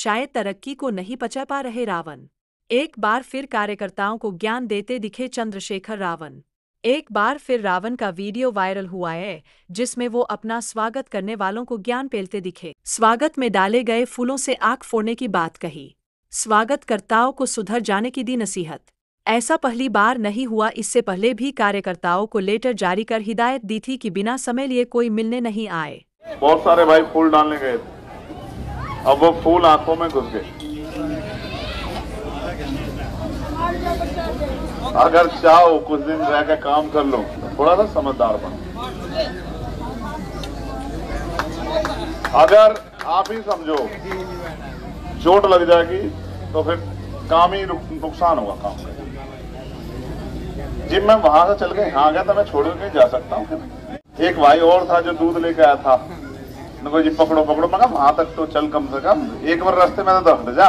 शायद तरक्की को नहीं पचा पा रहे रावण। एक बार फिर कार्यकर्ताओं को ज्ञान देते दिखे चंद्रशेखर रावण। एक बार फिर रावण का वीडियो वायरल हुआ है, जिसमें वो अपना स्वागत करने वालों को ज्ञान पेलते दिखे। स्वागत में डाले गए फूलों से आंख फोड़ने की बात कही। स्वागतकर्ताओं को सुधर जाने की दी नसीहत। ऐसा पहली बार नहीं हुआ, इससे पहले भी कार्यकर्ताओं को लेटर जारी कर हिदायत दी थी कि बिना समय लिए कोई मिलने नहीं आए। बहुत सारे भाई फूल डालने गए थे, अब वो फूल आंखों में घुस गए। अगर चाहो कुछ दिन रह के काम कर लो, थोड़ा सा समझदार बनो। अगर आप ही समझो चोट लग जाएगी तो फिर काम ही नुकसान होगा काम का। जिम में वहां से चल के यहाँ आ गया था, मैं छोड़ के जा सकता हूँ। एक भाई और था जो दूध लेके आया था, जी पकड़ो पकड़ो, मैं कहा वहां तक तो चल कम से कम, एक बार रास्ते में तो हट जा।